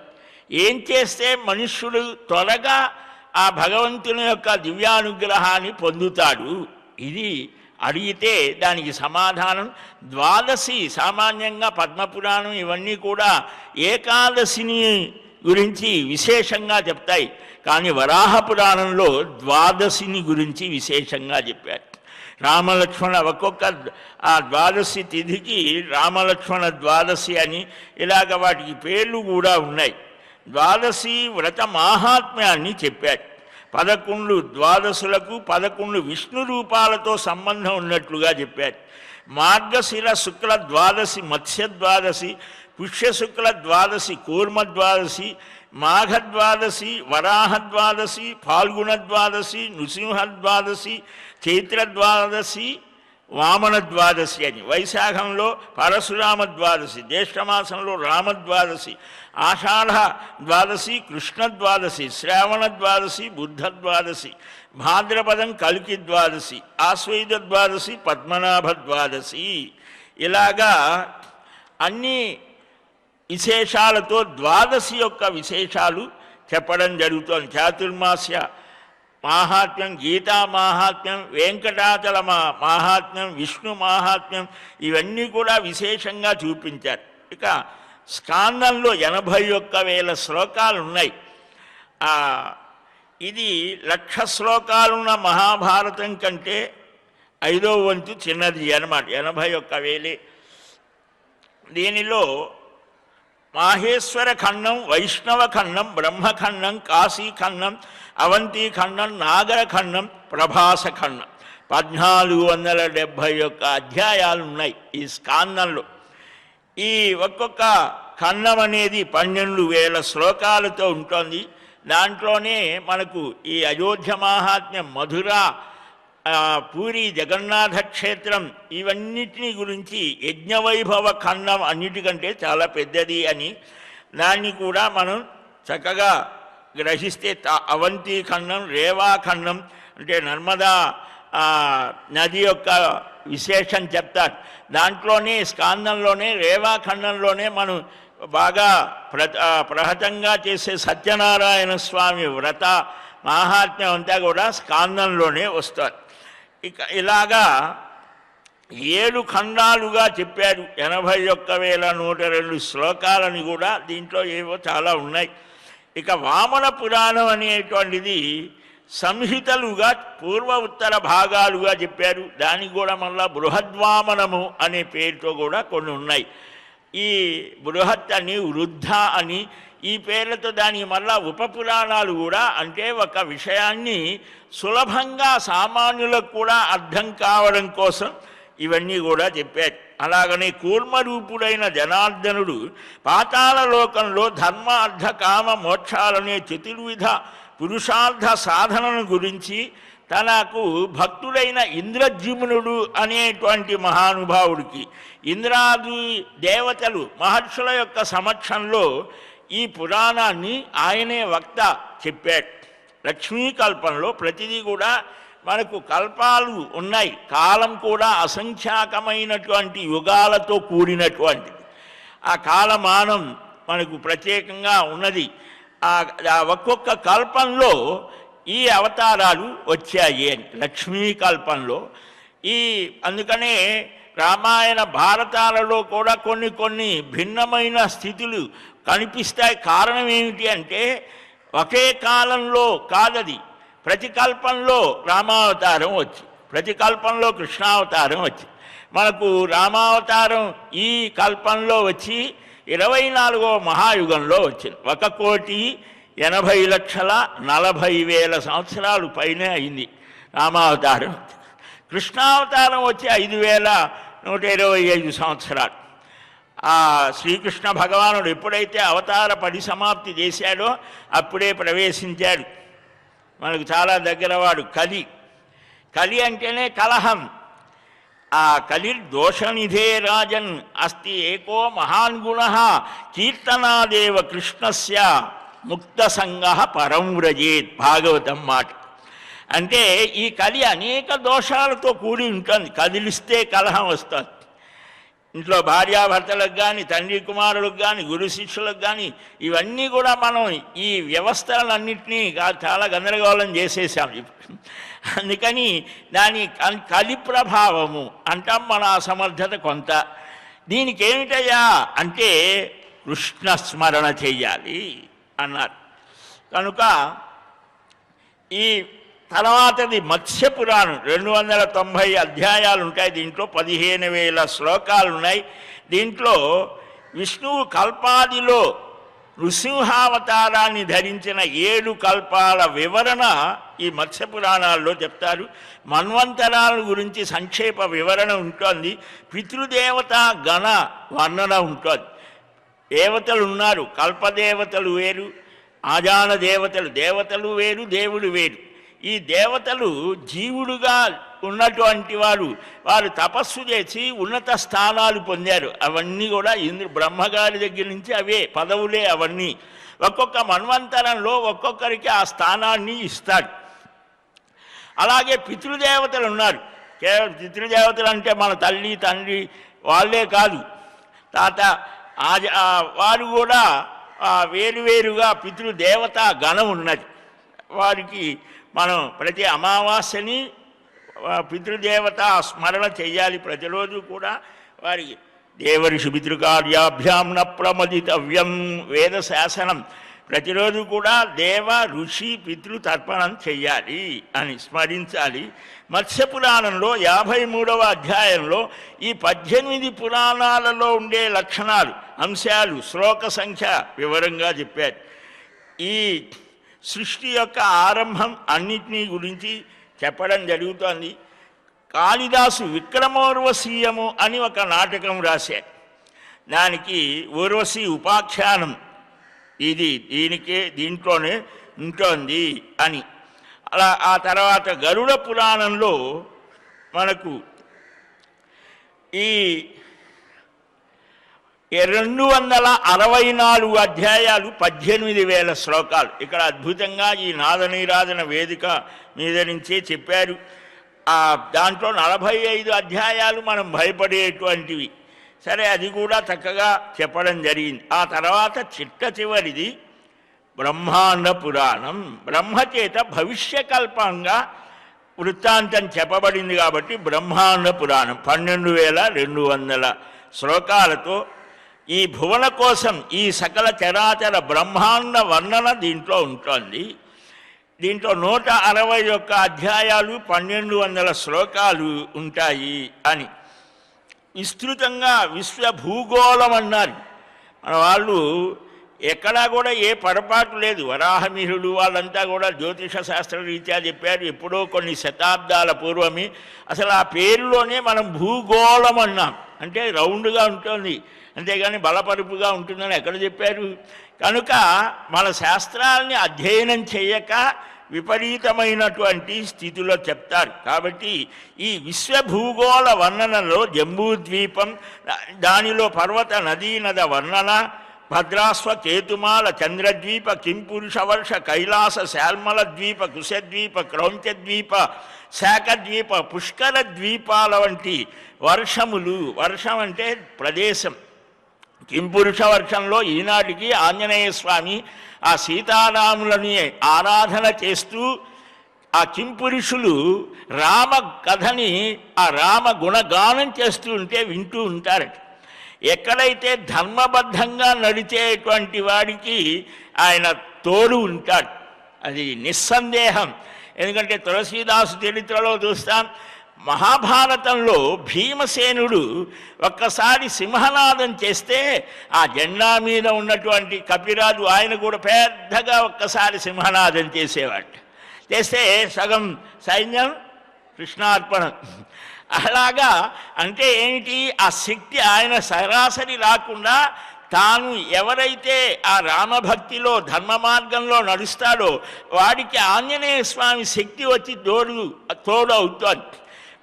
ఏం చేస్తే మనుష్యుడు త్వరగా ఆ భగవంతుని యొక్క దివ్యానుగ్రహాన్ని పొందుతాడు, ఇది అడిగితే దానికి సమాధానం 12. సామాన్యంగా పద్మపురాణం ఇవన్నీ కూడా ఏకాదశిని గురించి విశేషంగా చెప్తాయి, కానీ వరాహ పురాణంలో 12 గురించి విశేషంగా చెప్పారు. రామలక్ష్మణ ఒక్కొక్క ఆ 12 తిథికి రామలక్ష్మణ 12 అని ఇలాగ వాటికి పేర్లు కూడా ఉన్నాయి. 12 వ్రత మాహాత్మ్యాన్ని చెప్పారు. 11 ద్వాదశులకు 11 విష్ణు రూపాలతో సంబంధం ఉన్నట్లుగా చెప్పారు. మార్గశిర శుక్ల 12, మత్స్య 12, పుష్యశుక్ల 12, కూర్మ 12, మాఘ 12, వరాహ 12, ఫాల్గుణ 12, నృసింహ 12, చైత్ర 12, వామన 12 అని. వైశాఖంలో పరశురామ 12, జ్యేష్ఠమాసంలో రామ 12, ఆషాఢ 12, కృష్ణ 12, శ్రావణ 12, బుద్ధ 12, భాద్రపదం కల్కి 12, ఆశ్వయుజ 12, పద్మనాభ 12. ఇలాగా అన్ని విశేషాలతో 12 యొక్క విశేషాలు చెప్పడం జరుగుతోంది. చాతుర్మాస్య మాహాత్మ్యం, గీతా మాహాత్మ్యం, వెంకటాచల మాహాత్మ్యం, విష్ణు మాహాత్మ్యం ఇవన్నీ కూడా విశేషంగా చూపించారు. ఇక స్కాందంలో 81,000 శ్లోకాలు ఉన్నాయి. ఇది 1,00,000 శ్లోకాలున్న మహాభారతం కంటే 5వ వంతు చిన్నది అన్నమాట, 81,000. దీనిలో మాహేశ్వర ఖండం, వైష్ణవ ఖండం, బ్రహ్మఖండం, కాశీఖండం, అవంతి ఖండం, నాగర ఖండం, ప్రభాస ఖండం 1471 అధ్యాయాలు ఉన్నాయి ఈ స్కాందంలో. ఈ ఒక్కొక్క ఖండం అనేది 12,000 శ్లోకాలతో ఉంటుంది. దాంట్లోనే మనకు ఈ అయోధ్య మాహాత్మ్యం, మధుర, పూరి జగన్నాథ క్షేత్రం ఇవన్నిటిని గురించి యజ్ఞవైభవ ఖండం అన్నిటికంటే చాలా పెద్దది అని దాన్ని కూడా మనం చక్కగా గ్రహిస్తే అవంతి ఖండం, రేవా ఖండం అంటే నర్మదా నది యొక్క విశేషం చెప్తారు. దాంట్లోనే స్కాందంలోనే రేవా ఖండంలోనే మనం బాగా ప్రహతంగా చేసే సత్యనారాయణ స్వామి వ్రత మాహాత్మ్యం అంతా కూడా స్కాందంలోనే వస్తారు. ఇక ఇలాగా 7 ఖండాలుగా చెప్పారు. 81,102 శ్లోకాలని కూడా దీంట్లో ఏవో చాలా ఉన్నాయి. ఇక వామన పురాణం అనేటువంటిది సంహితలుగా పూర్వ ఉత్తర భాగాలుగా చెప్పారు. దానికి కూడా మళ్ళా బృహద్వామనము అనే పేరుతో కూడా కొన్ని ఉన్నాయి. ఈ బృహత్ అని, వృద్ధ అని ఈ పేర్లతో దానికి మళ్ళా ఉపపురాణాలు కూడా, అంటే ఒక విషయాన్ని సులభంగా సామాన్యులకు కూడా అర్థం కావడం కోసం ఇవన్నీ కూడా చెప్పారు. అలాగనే కూర్మరూపుడైన జనార్దనుడు పాతాళ లోకంలో ధర్మ, అర్థ, కామ, మోక్షాలనే చతుర్విధ పురుషార్థ సాధనను గురించి తనకు భక్తుడైన ఇంద్రజిమ్నుడు అనేటువంటి మహానుభావుడికి ఇంద్రాది దేవతలు మహర్షుల యొక్క సమక్షంలో ఈ పురాణాన్ని ఆయనే వక్త చెప్పాడు. లక్ష్మీకల్పంలో ప్రతిదీ కూడా మనకు కల్పాలు ఉన్నాయి, కాలం కూడా అసంఖ్యాకమైనటువంటి యుగాలతో కూడినటువంటిది. ఆ కాలమానం మనకు ప్రత్యేకంగా ఉన్నది. ఆ ఒక్కొక్క కల్పంలో ఈ అవతారాలు వచ్చాయి అని లక్ష్మీకల్పంలో. అందుకనే రామాయణ భారతాలలో కూడా కొన్ని భిన్నమైన స్థితులు కనిపిస్తాయి. కారణం ఏమిటి అంటే ఒకే కాలంలో కాదది, ప్రతి కల్పంలో రామావతారం వచ్చి, ప్రతి కల్పంలో కృష్ణావతారం వచ్చి, మనకు రామావతారం ఈ కల్పంలో వచ్చి 24వ మహాయుగంలో వచ్చింది. 1,80,40,000 సంవత్సరాలు పైనే అయింది రామావతారం. కృష్ణావతారం వచ్చి 5,125 సంవత్సరాలు. ఆ శ్రీకృష్ణ భగవానుడు ఎప్పుడైతే అవతార పరిసమాప్తి చేశాడో అప్పుడే ప్రవేశించాడు. మనకు చాలా దగ్గరవాడు కలి. కలి అంటేనే కలహం. ఆ కలి దోషనిధే రాజన్ అస్తి ఏకో మహాన్ గుణ కీర్తనాదేవ కృష్ణస్య ముక్త సంగ పరం వ్రజేత్. భాగవతం మాట. అంటే ఈ కలి అనేక దోషాలతో కూడి ఉంటుంది. కదిలిస్తే కలహం వస్తుంది. ఇంట్లో భార్యాభర్తలకు కానీ, తండ్రి కుమారులకు కానీ, గురు శిష్యులకు కానీ, ఇవన్నీ కూడా మనం ఈ వ్యవస్థలన్నింటినీ చాలా గందరగోళం చేసేసాం. అందుకని దాని కలి ప్రభావము అంటాం. మన అసమర్థత కొంత. దీనికి ఏమిటయ్యా అంటే కృష్ణ స్మరణ చెయ్యాలి అన్నారు. కనుక ఈ తర్వాతది మత్స్య పురాణం 290 అధ్యాయాలు ఉంటాయి. దీంట్లో 15,000 శ్లోకాలు ఉన్నాయి. దీంట్లో విష్ణువు కల్పాదిలో నృసింహావతారాన్ని ధరించిన 7 కల్పాల వివరణ ఈ మత్స్య పురాణాల్లో చెప్తారు. మన్వంతరాల గురించి సంక్షేప వివరణ ఉంటుంది. పితృదేవత గణ వర్ణన ఉంటుంది. దేవతలు ఉన్నారు. కల్పదేవతలు వేరు, ఆజాన దేవతలు వేరు, దేవుడు వేరు. ఈ దేవతలు జీవుడుగా ఉన్నటువంటి వారు తపస్సు చేసి ఉన్నత స్థానాలు పొందారు. అవన్నీ కూడా బ్రహ్మగారి దగ్గర నుంచి అవే పదవులే అవన్నీ. ఒక్కొక్క మన్వంతరంలో ఒక్కొక్కరికి ఆ స్థానాన్ని ఇస్తాడు. అలాగే పితృదేవతలు ఉన్నారు. కేవలం పితృదేవతలు అంటే మన తల్లి తండ్రి వాళ్ళే కాదు, తాత వారు కూడా వేరువేరుగా పితృదేవతా గణం ఉన్నది. వారికి మనం ప్రతి అమావాస్యని పితృదేవత స్మరణ చేయాలి. ప్రతిరోజు కూడా వారికి దేవర్షి పితృకార్యాభ్యాం న ప్రమదితవ్యం వేద శాసనం. ప్రతిరోజు కూడా దేవ ఋషి పితృతర్పణం చెయ్యాలి అని స్మరించాలి. మత్స్య పురాణంలో 53వ అధ్యాయంలో ఈ 18 పురాణాలలో ఉండే లక్షణాలు, అంశాలు, శ్లోక సంఖ్య వివరంగా చెప్పారు. ఈ సృష్టి యొక్క ఆరంభం అన్నిటినీ గురించి చెప్పడం జరుగుతోంది. కాళిదాసు విక్రమోర్వశీయము అని ఒక నాటకం రాశారు. దానికి ఊర్వశి ఉపాఖ్యానం దీంట్లోనే ఉంటుంది అని. అలా ఆ తర్వాత గరుడ పురాణంలో మనకు ఈ 264 అధ్యాయాలు 18,000 శ్లోకాలు. ఇక్కడ అద్భుతంగా ఈ నాదనీరాధన వేదిక మీద నుంచే చెప్పారు. దాంట్లో 45 అధ్యాయాలు మనం భయపడేటువంటివి. సరే, అది కూడా చక్కగా చెప్పడం జరిగింది. ఆ తర్వాత చివరిది బ్రహ్మాండ పురాణం. బ్రహ్మచేత భవిష్యకల్పంగా వృత్తాంతం చెప్పబడింది కాబట్టి బ్రహ్మాండ పురాణం 12,200 శ్లోకాలతో ఈ భువన కోసం ఈ సకల చరాచర బ్రహ్మాండ వర్ణన దీంట్లో ఉంటుంది. దీంట్లో 161 అధ్యాయాలు 1,200 శ్లోకాలు ఉంటాయి అని. విస్తృతంగా విశ్వభూగోళం అన్నారు. మన వాళ్ళు ఎక్కడా కూడా ఏ పొరపాటు లేదు. వరాహమిహిరుడు వాళ్ళంతా కూడా జ్యోతిష శాస్త్ర రీత్యా చెప్పారు. ఎప్పుడో కొన్ని శతాబ్దాల పూర్వమే. అసలు ఆ పేరులోనే మనం భూగోళం అన్నాం. అంటే రౌండ్గా ఉంటుంది, అంతేగాని బలపరుపుగా ఉంటుందని ఎక్కడ చెప్పారు? కనుక మన శాస్త్రాలని అధ్యయనం చేయక విపరీతమైనటువంటి స్థితిలో చెప్తారు. కాబట్టి ఈ విశ్వభూగోళ వర్ణనలో జంబూద్వీపం, దానిలో పర్వత నదీనద వర్ణన, భద్రాస్వ కేతుమాల చంద్రద్వీప కింపురుషవర్ష కైలాస శాల్మల ద్వీప కుశద్వీప క్రౌంచద్వీప శాఖద్వీప పుష్కర ద్వీపాల వంటి వర్షములు. వర్షం అంటే ప్రదేశం. కింపురుష వర్షంలో ఈనాటికి ఆంజనేయ స్వామి ఆ సీతారాములని ఆరాధన చేస్తూ ఆ కింపురుషులు రామ కథని, ఆ రామ గుణగానం చేస్తూ ఉంటే వింటూ ఉంటారట. ఎక్కడైతే ధర్మబద్ధంగా నడిచేటువంటి వాడికి ఆయన తోడు ఉంటాడు, అది నిస్సందేహం. ఎందుకంటే తులసీదాసు చరిత్రలో చూస్తాం, మహాభారతంలో భీమసేనుడు ఒక్కసారి సింహనాదం చేస్తే ఆ జెండా మీద ఉన్నటువంటి కపిరాజు ఆయన కూడా పెద్దగా ఒక్కసారి సింహనాదం చేసేవాడు. చేస్తే సగం సైన్యం కృష్ణార్పణం. అలాగా అంటే ఏమిటి, ఆ శక్తి ఆయన సరాసరి రాకుండా తాను ఎవరైతే ఆ రామభక్తిలో ధర్మ మార్గంలో నడుస్తాడో వాడికి ఆంజనేయ స్వామి శక్తి వచ్చి తోడు అవుతుంది.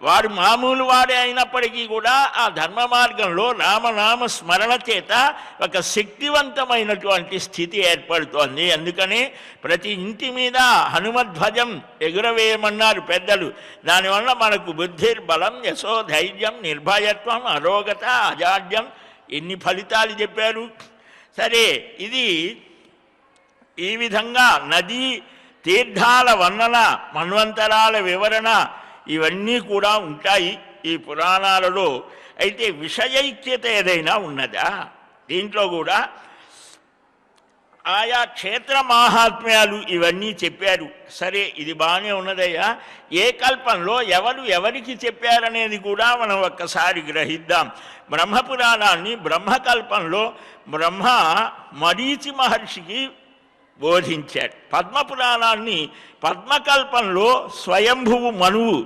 వాడు మామూలు వాడే అయినప్పటికీ కూడా ఆ ధర్మ మార్గంలో రామనామ స్మరణ చేత ఒక శక్తివంతమైనటువంటి స్థితి ఏర్పడుతోంది. అందుకని ప్రతి ఇంటి మీద హనుమధ్వజం ఎగురవేయమన్నారు పెద్దలు. దానివల్ల మనకు బుద్ధిర్బలం, యశో, ధైర్యం, నిర్భయత్వం, అరోగత, అజాడ్యం ఎన్ని ఫలితాలు చెప్పారు. సరే, ఇది ఈ విధంగా నదీ తీర్థాల వర్ణన, మన్వంతరాల వివరణ ఇవన్నీ కూడా ఉంటాయి ఈ పురాణాలలో. అయితే విషయైక్యత ఏదైనా ఉన్నదా? దీంట్లో కూడా ఆయా క్షేత్ర మాహాత్మ్యాలు ఇవన్నీ చెప్పారు. సరే, ఇది బాగానే ఉన్నదయ్యా. ఏ కల్పంలో ఎవరు ఎవరికి చెప్పారనేది కూడా మనం ఒక్కసారి గ్రహిద్దాం. బ్రహ్మపురాణాన్ని బ్రహ్మకల్పంలో బ్రహ్మ మరీచి మహర్షికి బోధించాడు. పద్మపురాణాన్ని పద్మకల్పంలో స్వయంభువు మనువు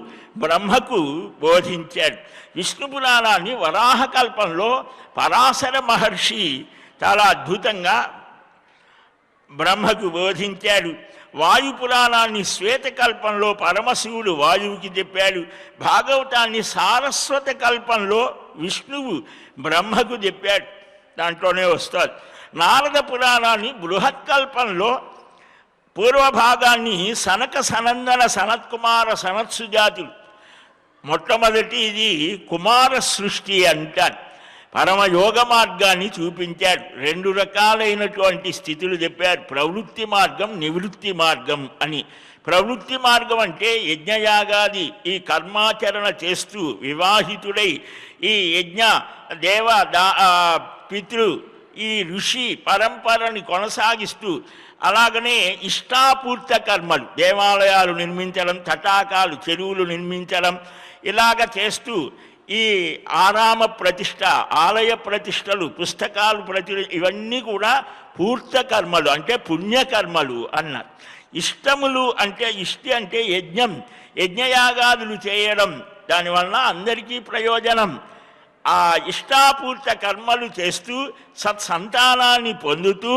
బ్రహ్మకు బోధించాడు. విష్ణు పురాణాన్ని వరాహకల్పంలో పరాశర మహర్షి చాలా అద్భుతంగా బ్రహ్మకు బోధించాడు. వాయుపురాణాన్ని శ్వేతకల్పంలో పరమశివుడు వాయువుకి చెప్పాడు. భాగవతాన్ని సారస్వత కల్పంలో విష్ణువు బ్రహ్మకు చెప్పాడు. దాంట్లోనే వస్తుంది. నారద పురాణాన్ని బృహత్కల్పంలో పూర్వభాగాన్ని సనక సనందన సనత్కుమార సనత్సుజాతులు, మొట్టమొదటి ఇది కుమార సృష్టి అంటారు. పరమయోగ మార్గాన్ని చూపించాడు. 2 రకాలైనటువంటి స్థితులు చెప్పారు, ప్రవృత్తి మార్గం, నివృత్తి మార్గం అని. ప్రవృత్తి మార్గం అంటే యజ్ఞయాగాది ఈ కర్మాచరణ చేస్తూ వివాహితుడై ఈ యజ్ఞ దేవ పితృ ఈ ఋషి పరంపరని కొనసాగిస్తూ, అలాగనే ఇష్టాపూర్త కర్మలు, దేవాలయాలు నిర్మించడం, తటాకాలు, చెరువులు నిర్మించడం, ఇలాగ చేస్తూ ఈ ఆరామ ప్రతిష్ట, ఆలయ ప్రతిష్టలు, పుస్తకాలు ఇవన్నీ కూడా పూర్త కర్మలు అంటే పుణ్యకర్మలు అన్నారు. ఇష్టములు అంటే ఇష్టి అంటే యజ్ఞం, యజ్ఞయాగాదులు చేయడం, దానివల్ల అందరికీ ప్రయోజనం. ఆ ఇష్టాపూర్త కర్మలు చేస్తూ సత్సంతానాన్ని పొందుతూ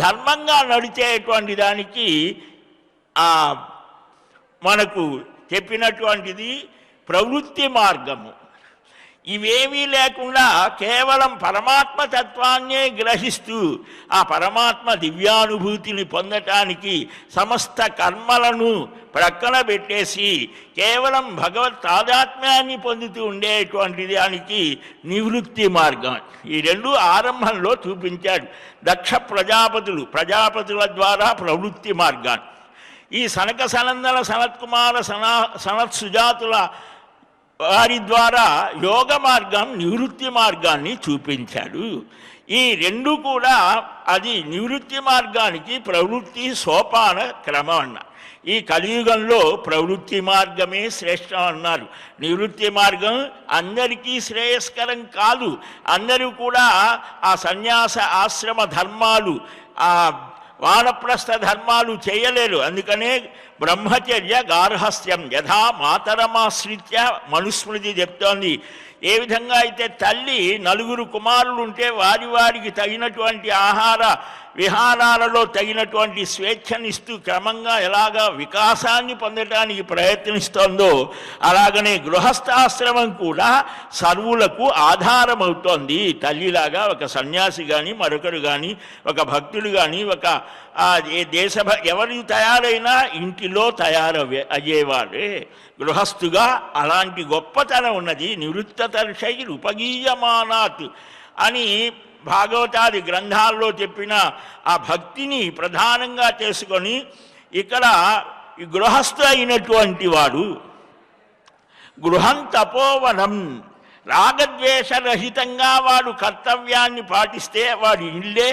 ధర్మంగా నడిచేటువంటి దానికి మనకు చెప్పినటువంటిది ప్రవృత్తి మార్గము. ఇవేమీ లేకుండా కేవలం పరమాత్మ తత్వాన్నే గ్రహిస్తూ ఆ పరమాత్మ దివ్యానుభూతిని పొందటానికి సమస్త కర్మలను ప్రక్కన పెట్టేసి కేవలం భగవత్ తాదాత్మ్యాన్ని పొందుతూ ఉండేటువంటి దానికి నివృత్తి మార్గం. ఈ 2 ఆరంభంలో చూపించాడు. దక్ష ప్రజాపతుల ద్వారా ప్రవృత్తి మార్గాన్ని, ఈ సనక సనందన సనత్కుమార సనత్సుజాతుల వారి ద్వారా యోగ మార్గం, నివృత్తి మార్గాన్ని చూపించాడు. ఈ 2 కూడా అది నివృత్తి మార్గానికి ప్రవృత్తి సోపాన క్రమం అన్నారు. ఈ కలియుగంలో ప్రవృత్తి మార్గమే శ్రేష్టం అన్నారు. నివృత్తి మార్గం అందరికీ శ్రేయస్కరం కాదు. అందరూ కూడా ఆ సన్యాస ఆశ్రమ ధర్మాలు, ఆ వానప్రస్థ ధర్మాలు చేయలేరు. అందుకనే బ్రహ్మచర్య గార్హస్థ్యం యథా మాతరమాశ్రిత్య మనుస్మృతి చెప్తోంది. ఏ విధంగా అయితే తల్లి 4 కుమారులు ఉంటే వారికి తగినటువంటి ఆహార విహారాలలో తగినటువంటి స్వేచ్ఛనిస్తూ క్రమంగా ఎలాగా వికాసాన్ని పొందడానికి ప్రయత్నిస్తోందో, అలాగనే గృహస్థాశ్రమం కూడా సర్వులకు ఆధారమవుతోంది. తల్లిలాగా ఒక సన్యాసి కానీ, మరొకరు కానీ, ఒక భక్తుడు కానీ, ఒక ఎవరు తయారైనా ఇంటిలో అయ్యేవాడే గృహస్థుగా. అలాంటి గొప్పతనం ఉన్నది. నివృత్తతర్షైర్ ఉపగీయమానాత్ అని భాగవతాది గ్రంథాల్లో చెప్పిన ఆ భక్తిని ప్రధానంగా చేసుకొని ఇక్కడ ఈ గృహస్థు అయినటువంటి వాడు గృహం తపోవనం, రాగద్వేషరహితంగా వాడు కర్తవ్యాన్ని పాటిస్తే వాడి ఇల్లే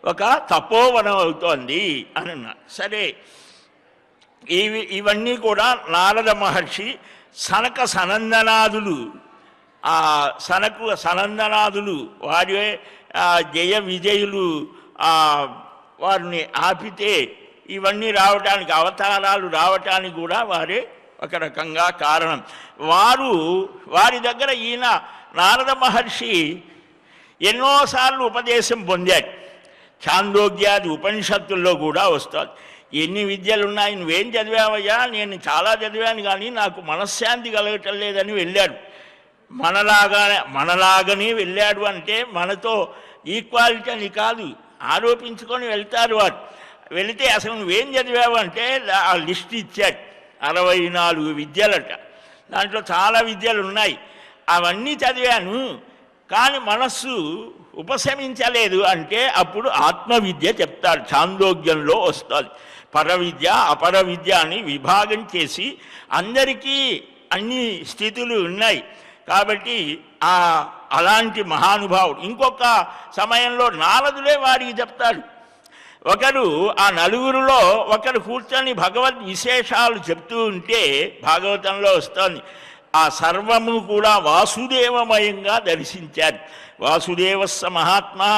ఒక తపోవనం అవుతోంది అని అన్నారు. సరే, ఇవన్నీ కూడా నారద మహర్షి సనక సనందనాదులు, ఆ సనందనాదులు వారి జయ విజయులు వారిని ఆపితే ఇవన్నీ రావటానికి, అవతారాలు రావటానికి కూడా వారే ఒక రకంగా కారణం. వారి దగ్గర ఈయన నారద మహర్షి ఎన్నోసార్లు ఉపదేశం పొందాడు. ఛాందోగ్యాది ఉపనిషత్తుల్లో కూడా వస్తుంది. ఎన్ని విద్యలు ఉన్నాయి, నువ్వేం చదివావయ్యా? నేను చాలా చదివాను కానీ నాకు మనశ్శాంతి కలగటం లేదని వెళ్ళాడు. మనలాగనే వెళ్ళాడు అంటే మనతో ఈక్వాలిటీ అని కాదు, ఆరోపించుకొని వెళ్తారు వారు. వెళితే అసలు నువ్వేం చదివావు అంటే ఆ లిస్ట్ ఇచ్చాడు. 64 విద్యలట. దాంట్లో చాలా విద్యలు ఉన్నాయి. అవన్నీ చదివాను కానీ మనస్సు ఉపశమించలేదు అంటే అప్పుడు ఆత్మవిద్య చెప్తాడు. ఛాందోగ్యంలో వస్తుంది. పరవిద్య అపర విద్య అని విభాగం చేసి అందరికీ అన్ని స్థితులు ఉన్నాయి. కాబట్టి అలాంటి మహానుభావుడు ఇంకొక సమయంలో నారదులే వారికి చెప్తాడు. ఒకరు ఆ నలుగురిలో ఒకరు కూర్చొని భగవద్ విశేషాలు చెప్తూ ఉంటే భాగవతంలో వస్తుంది, ఆ సర్వము కూడా వాసుదేవమయంగా దర్శించారు. వాసుదేవస్స మహాత్మా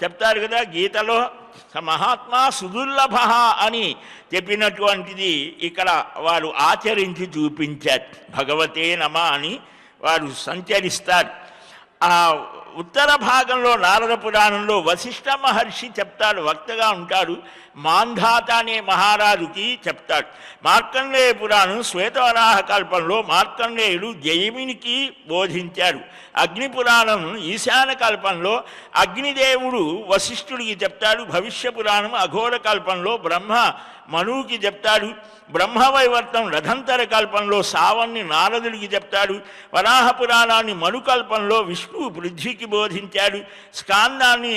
చెప్తారు కదా గీతలో, మహాత్మా సుదుర్లభ అని చెప్పినటువంటిది ఇక్కడ వారు ఆచరించి చూపించారు. భగవతే నమ అని వారు సంచరిస్తారు. ఆ ఉత్తర భాగంలో నారద పురాణంలో వశిష్ఠ మహర్షి చెప్తాడు, వక్తగా ఉంటాడు. మాంధాత అనే మహారాజుకి చెప్తాడు. మార్కండేయ పురాణం శ్వేతవరాహ కల్పంలో మార్కండేయుడు జయమినికి బోధించాడు. అగ్ని పురాణం ఈశాన కల్పంలో అగ్నిదేవుడు వశిష్ఠుడికి చెప్తాడు. భవిష్య పురాణం అఘోర కల్పంలో బ్రహ్మ మనువుకి చెప్తాడు. బ్రహ్మవైవర్తం రథంతర కల్పంలో సావన్ని నారదుడికి చెప్తాడు. వరాహ పురాణాన్ని మనుకల్పంలో విష్ణువు పృథ్వీకి బోధించాడు. స్కాందాన్ని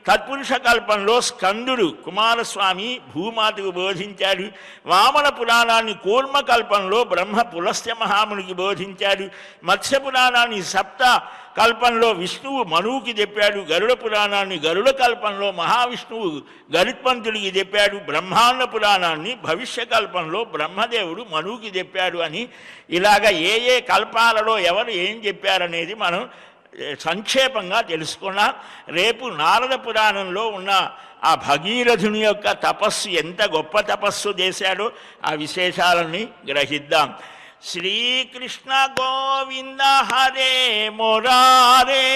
తత్పురుష కల్పంలో స్కందుడు కుమారస్వామి భూమాతకు బోధించాడు. వామన పురాణాన్ని కూర్మ కల్పంలో బ్రహ్మ పులస్త్య మహామునికి బోధించాడు. మత్స్య పురాణాన్ని సప్త కల్పంలో విష్ణువు మనువుకి చెప్పాడు. గరుడ పురాణాన్ని గరుడ కల్పంలో మహావిష్ణువు గరుత్మంతుడికి చెప్పాడు. బ్రహ్మాండ పురాణాన్ని భవిష్య కల్పంలో బ్రహ్మదేవుడు మనువుకి చెప్పాడు అని ఇలాగ ఏ కల్పాలలో ఎవరు ఏం చెప్పారనేది మనం సంక్షేపంగా తెలుసుకున్నాం. రేపు నారద పురాణంలో ఉన్న ఆ భగీరథుని యొక్క తపస్సు ఎంత గొప్ప తపస్సు చేశాడో ఆ విశేషాలని గ్రహిద్దాం. శ్రీకృష్ణ గోవింద హరే మురారే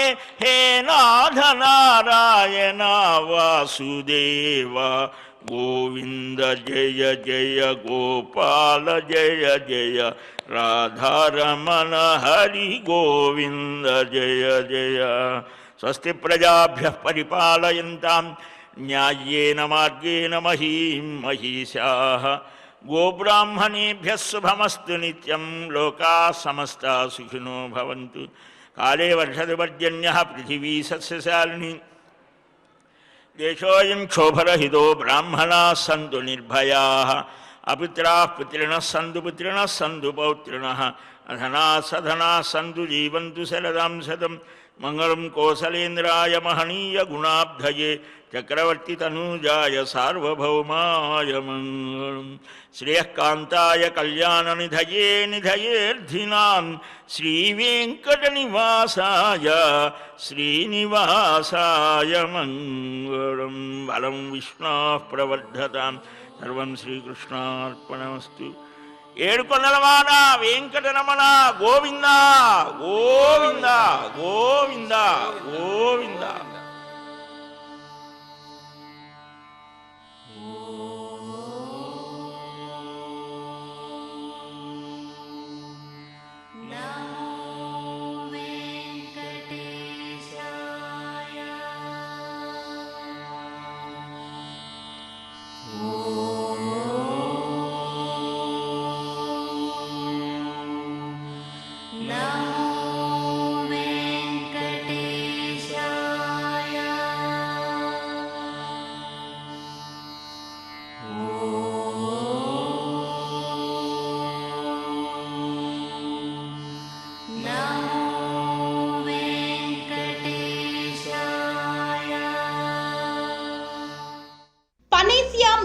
హే నాథ నారాయణ వాసుదేవ గోవింద జయ జయ గోపాల జయ జయ రాధారమణ హరి గోవింద జయ జయ. స్వస్తి ప్రజాభ్యః పరిపాలయంతాం న్యాయేన మార్గేణ మహీం మహిషాః. గోబ్రాహ్మణేభ్యः శుభమస్తు నిత్యం. లోకాः సమస్తాः సుఖినో భవంతు. కాలే వర్షతు పర్జన్యः పృథివీ సస్యశాలిని. దేశోऽयं క్షోభరహితో బ్రాహ్మణాः సంతు నిర్భయాः. అపుత్రాः పుత్రిణः సంతు పుత్రిణः సంతు పౌత్రిణः. అధనాः సధనాः సంతు జీవంతు శరదాం శతం. మంగళం కోసలేంద్రాయ మహనీయ గుణాబ్ధయే చక్రవర్తి తనూజాయ సార్వభౌమాయ మంగళం. శ్రేయకాంతాయ కళ్యాణ నిధయే నిధయేర్థినాం శ్రీవేంకట నివాసాయ శ్రీనివాసాయ మంగళం. బలం విష్ణాః ప్రవర్ధతాం. సర్వం శ్రీకృష్ణార్పణమస్తు. ఏడుకొండలవాడ Venkataramana Govinda Govinda Govinda Govinda.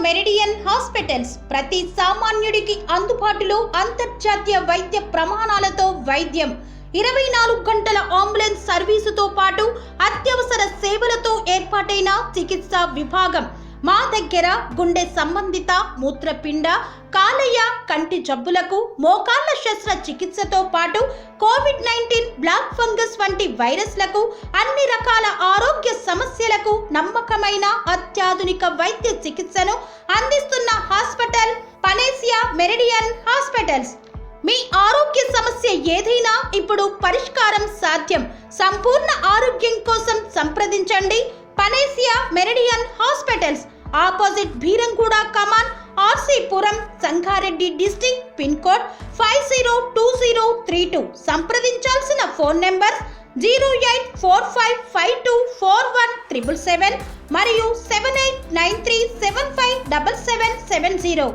Meridian hospital hospitals ప్రతి సామాన్యుడికి అందుబాటులో అంతర్జాతీయ వైద్య ప్రమాణాలతో వైద్యం 24 గంటల అంబులెన్స్ సర్వీసుతో పాటు అత్యవసర సేవలతో ఏర్పాటైన చికిత్సా విభాగం మా దగ్గర గుండె సంబంధిత మూత్రపిండ కాలేయ కంటి జబ్బులకు మోకాళ్ల శస్త్రచికిత్సతో పాటు కోవిడ్-19 బ్లాక్ ఫంగస్ వంటి వైరస్లకు అన్ని రకాల ఆరోగ్య సమస్యలకు నమ్మకమైన అత్యాధునిక వైద్య చికిత్సను అందిస్తున్న హాస్పిటల్ పనేసియా మెరిడియన్ హాస్పిటల్స్. మీ ఆరోగ్య సమస్య ఏదైనా ఇప్పుడు పరిష్కారం సాధ్యం. సంపూర్ణ ఆరోగ్యం కోసం సంప్రదించండి Panacea Meridian hospitals, opposite Bheeramguda కమాన్, RC Puram, Sangareddy district, pin code 502032. సంప్రదించాల్సిన ఫోన్ నెంబర్ 0845524177 మరియు 7893757770.